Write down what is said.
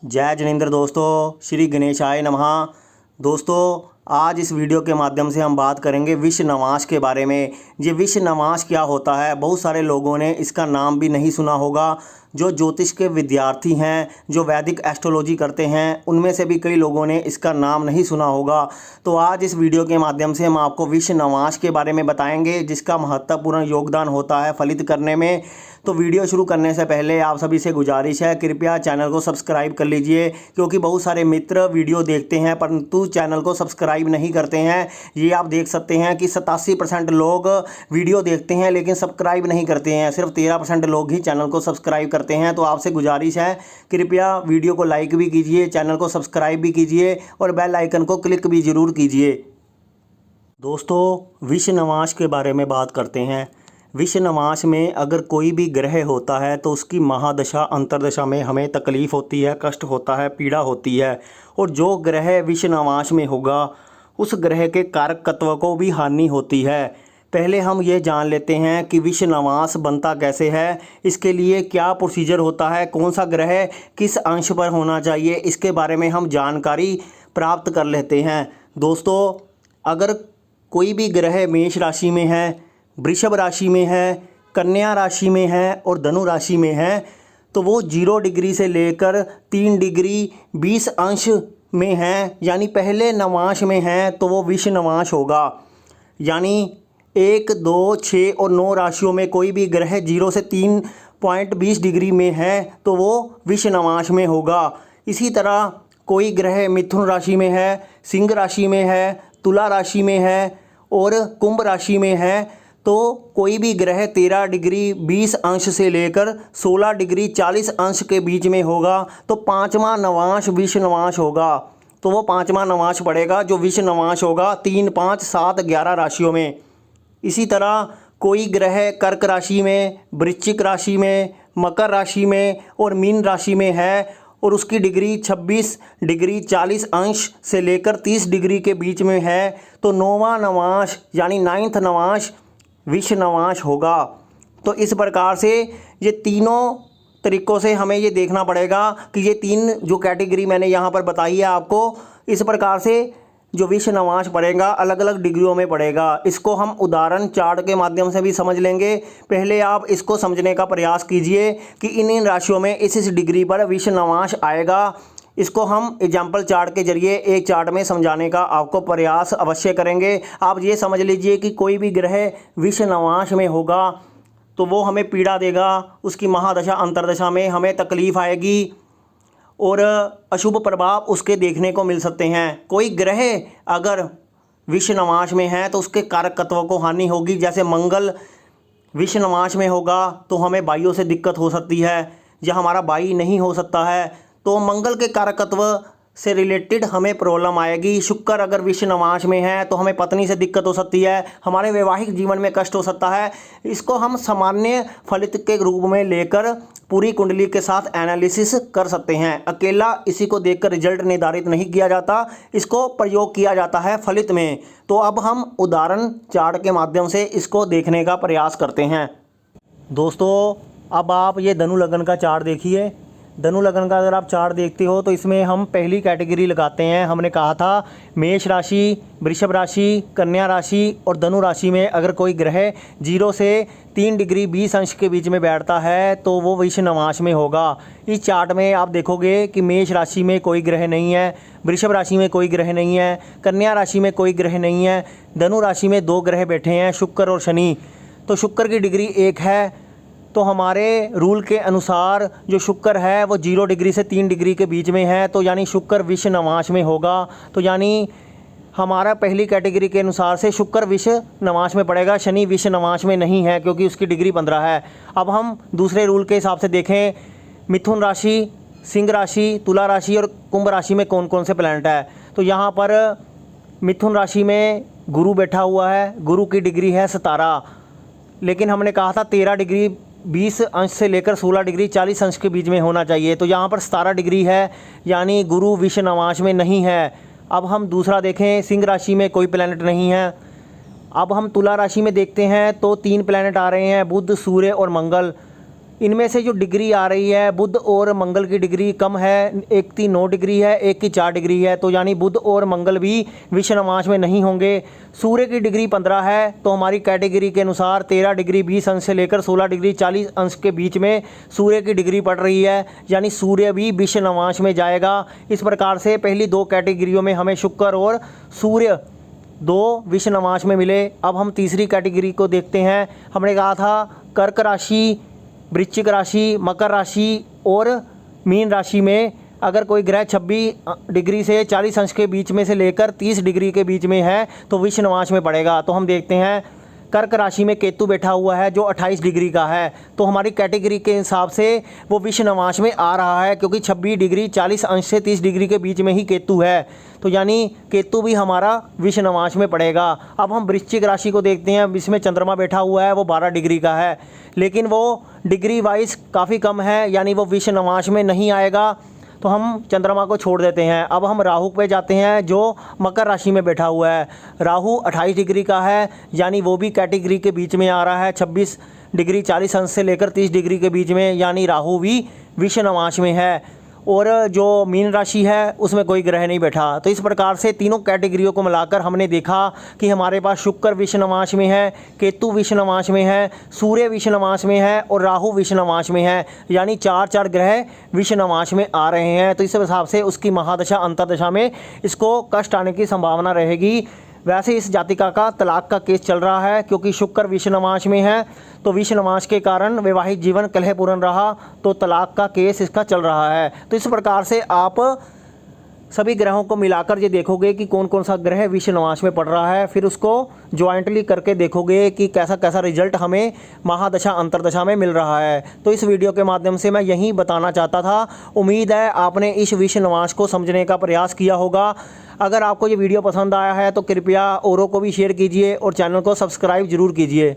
जय जिनेंद्र दोस्तों, श्री गणेशाय नमः। दोस्तों, आज इस वीडियो के माध्यम से हम बात करेंगे विष नवांश के बारे में। ये विष नवांश क्या होता है? बहुत सारे लोगों ने इसका नाम भी नहीं सुना होगा। जो ज्योतिष के विद्यार्थी हैं, जो वैदिक एस्ट्रोलॉजी करते हैं, उनमें से भी कई लोगों ने इसका नाम नहीं सुना होगा। तो आज इस वीडियो के माध्यम से हम आपको विष नवांश के बारे में बताएंगे, जिसका महत्वपूर्ण योगदान होता है फलित करने में। तो वीडियो शुरू करने से पहले आप सभी से गुजारिश है, कृपया चैनल को सब्सक्राइब कर लीजिए, क्योंकि बहुत सारे मित्र वीडियो देखते हैं परंतु चैनल को सब्सक्राइब नहीं करते हैं। ये आप देख सकते हैं कि 87% लोग वीडियो देखते हैं लेकिन सब्सक्राइब नहीं करते हैं। सिर्फ 13% लोग ही चैनल को सब्सक्राइब करते हैं। तो आपसे गुजारिश है, कृपया वीडियो को लाइक भी कीजिए, चैनल को सब्सक्राइब भी कीजिए और बेल आइकन को क्लिक भी ज़रूर कीजिए। दोस्तों, विष नवांश के बारे में बात करते हैं। विष नवांश में अगर कोई भी ग्रह होता है तो उसकी महादशा अंतरदशा में हमें तकलीफ़ होती है, कष्ट होता है, पीड़ा होती है। और जो ग्रह विष नवांश में होगा उस ग्रह के कारक तत्व को भी हानि होती है। पहले हम ये जान लेते हैं कि विष नवांश बनता कैसे है, इसके लिए क्या प्रोसीजर होता है, कौन सा ग्रह किस अंश पर होना चाहिए, इसके बारे में हम जानकारी प्राप्त कर लेते हैं। दोस्तों, अगर कोई भी ग्रह मेष राशि में है, वृषभ राशि में है, कन्या राशि में है और धनु राशि में है, तो वो 0 डिग्री से लेकर 3 डिग्री 20 अंश में है, यानी पहले नवांश में है तो वो विष नवांश होगा। यानी 1, 2, 6 और 9 राशियों में कोई भी ग्रह 0 से 3.20 डिग्री में है तो वो विष नवांश में होगा। इसी तरह कोई ग्रह मिथुन राशि में है, सिंह राशि में है, तुला राशि में है और कुंभ राशि में है, तो कोई भी ग्रह 13 डिग्री 20 अंश से लेकर 16 डिग्री 40 अंश के बीच में होगा तो पांचवा नवांश विष नवांश होगा। तो वो पांचवा नवांश पड़ेगा जो विष नवांश होगा 3, 5, 7, 11 राशियों में। इसी तरह कोई ग्रह कर्क राशि में, वृश्चिक राशि में, मकर राशि में और मीन राशि में है और उसकी डिग्री 26 डिग्री 40 अंश से लेकर 30 डिग्री के बीच में है, तो 9वां नवांश यानी 9th नवांश विष नवांश होगा। तो इस प्रकार से ये तीनों तरीक़ों से हमें ये देखना पड़ेगा कि ये 3 जो कैटेगरी मैंने यहाँ पर बताई है आपको, इस प्रकार से जो विष नवांश पड़ेगा अलग अलग डिग्रियों में पड़ेगा। इसको हम उदाहरण चार्ट के माध्यम से भी समझ लेंगे। पहले आप इसको समझने का प्रयास कीजिए कि इन राशियों में इस डिग्री पर विष नवांश आएगा। इसको हम एग्जाम्पल चार्ट के जरिए एक चार्ट में समझाने का आपको प्रयास अवश्य करेंगे। आप ये समझ लीजिए कि कोई भी ग्रह विष नवांश में होगा तो वो हमें पीड़ा देगा, उसकी महादशा अंतरदशा में हमें तकलीफ़ आएगी और अशुभ प्रभाव उसके देखने को मिल सकते हैं। कोई ग्रह अगर विष नवांश में है तो उसके कारक तत्वों को हानि होगी। जैसे मंगल विष नवांश में होगा तो हमें वायु से दिक्कत हो सकती है, या हमारा वायु नहीं हो सकता है तो मंगल के कारकत्व से रिलेटेड हमें प्रॉब्लम आएगी। शुक्र अगर विष नवांश में है तो हमें पत्नी से दिक्कत हो सकती है, हमारे वैवाहिक जीवन में कष्ट हो सकता है। इसको हम सामान्य फलित के रूप में लेकर पूरी कुंडली के साथ एनालिसिस कर सकते हैं। अकेला इसी को देखकर रिजल्ट निर्धारित नहीं किया जाता, इसको प्रयोग किया जाता है फलित में। तो अब हम उदाहरण चार्ट के माध्यम से इसको देखने का प्रयास करते हैं। दोस्तों, अब आप ये धनु लग्न का चार्ट देखिए। धनु लग्न का अगर आप चार्ट देखते हो तो इसमें हम पहली कैटेगरी लगाते हैं। हमने कहा था मेष राशि, वृषभ राशि, कन्या राशि और धनु राशि में अगर कोई ग्रह 0 से 3 डिग्री 20 अंश के बीच में बैठता है तो वो विष नवांश में होगा। इस चार्ट में आप देखोगे कि मेष राशि में कोई ग्रह नहीं है, वृषभ राशि में कोई ग्रह नहीं है, कन्या राशि में कोई ग्रह नहीं है, धनु राशि में 2 ग्रह बैठे हैं, शुक्र और शनि। तो शुक्र की डिग्री 1 है, तो हमारे रूल के अनुसार जो शुक्र है वो 0 डिग्री से 3 डिग्री के बीच में है, तो यानी शुक्र विष नवांश में होगा। तो यानी हमारा पहली कैटेगरी के अनुसार से शुक्र विष नवांश में पड़ेगा, शनि विष नवांश में नहीं है क्योंकि उसकी डिग्री 15 है। अब हम दूसरे रूल के हिसाब से देखें, मिथुन राशि, सिंह राशि, तुला राशि और कुंभ राशि में कौन कौन से प्लैनेट है। तो यहाँ पर मिथुन राशि में गुरु बैठा हुआ है, गुरु की डिग्री है 17, लेकिन हमने कहा था 13 डिग्री 20 अंश से लेकर 16 डिग्री 40 अंश के बीच में होना चाहिए, तो यहाँ पर 17 डिग्री है, यानी गुरु विष नवांश में नहीं है। अब हम दूसरा देखें, सिंह राशि में कोई प्लैनेट नहीं है। अब हम तुला राशि में देखते हैं तो 3 प्लैनेट आ रहे हैं, बुध, सूर्य और मंगल। इनमें से जो डिग्री आ रही है बुध और मंगल की डिग्री कम है, एक की 9 डिग्री है, एक की 4 डिग्री है, तो यानी बुध और मंगल भी विषम नवांश में नहीं होंगे। सूर्य की डिग्री 15 है, तो हमारी कैटेगरी के अनुसार 13 डिग्री 20 अंश से लेकर 16 डिग्री 40 अंश के बीच में सूर्य की डिग्री पड़ रही है, यानी सूर्य भी विषम नवांश में जाएगा। इस प्रकार से पहली 2 कैटेगरियों में हमें शुक्र और सूर्य 2 विषम नवांश में मिले। अब हम तीसरी कैटेगरी को देखते हैं। हमने कहा था कर्क राशि, वृश्चिक राशि, मकर राशि और मीन राशि में अगर कोई ग्रह 26 डिग्री से 40 अंश के बीच में से लेकर 30 डिग्री के बीच में है तो विषम नवांश में पड़ेगा। तो हम देखते हैं कर्क राशि में केतु बैठा हुआ है जो 28 डिग्री का है, तो हमारी कैटेगरी के हिसाब से वो विषम नवांश में आ रहा है, क्योंकि 26 डिग्री 40 अंश से 30 डिग्री के बीच में ही केतु है, तो यानी केतु भी हमारा विषम नवांश में पड़ेगा। अब हम वृश्चिक राशि को देखते हैं। इसमें चंद्रमा बैठा हुआ है, वो 12 डिग्री का है, लेकिन वो डिग्री वाइज काफ़ी कम है, यानी वो विषम नवांश में नहीं आएगा, तो हम चंद्रमा को छोड़ देते हैं। अब हम राहु पे जाते हैं जो मकर राशि में बैठा हुआ है। राहु 28 डिग्री का है, यानी वो भी कैटेगरी के बीच में आ रहा है, 26 डिग्री 40 अंश से लेकर 30 डिग्री के बीच में, यानी राहु भी विषम नवांश में है। और जो मीन राशि है उसमें कोई ग्रह नहीं बैठा। तो इस प्रकार से तीनों कैटेगरियों को मिलाकर हमने देखा कि हमारे पास शुक्र विषम नवांश में है, केतु विषम नवांश में है, सूर्य विषम नवांश में है और राहु विषम नवांश में है, यानी 4 ग्रह विषम नवांश में आ रहे हैं। तो इस हिसाब से उसकी महादशा अंतर्दशा में इसको कष्ट आने की संभावना रहेगी। वैसे इस जातिका का तलाक का केस चल रहा है, क्योंकि शुक्र विषम नवांश में है, तो विषम नवांश के कारण वैवाहिक जीवन कलहपूर्ण रहा, तो तलाक का केस इसका चल रहा है। तो इस प्रकार से आप सभी ग्रहों को मिलाकर ये देखोगे कि कौन कौन सा ग्रह विषम नवांश में पड़ रहा है, फिर उसको ज्वाइंटली करके देखोगे कि कैसा कैसा रिजल्ट हमें महादशा अंतर्दशा में मिल रहा है। तो इस वीडियो के माध्यम से मैं यही बताना चाहता था। उम्मीद है आपने इस विषम नवांश को समझने का प्रयास किया होगा। अगर आपको ये वीडियो पसंद आया है तो कृपया औरों को भी शेयर कीजिए और चैनल को सब्सक्राइब जरूर कीजिए।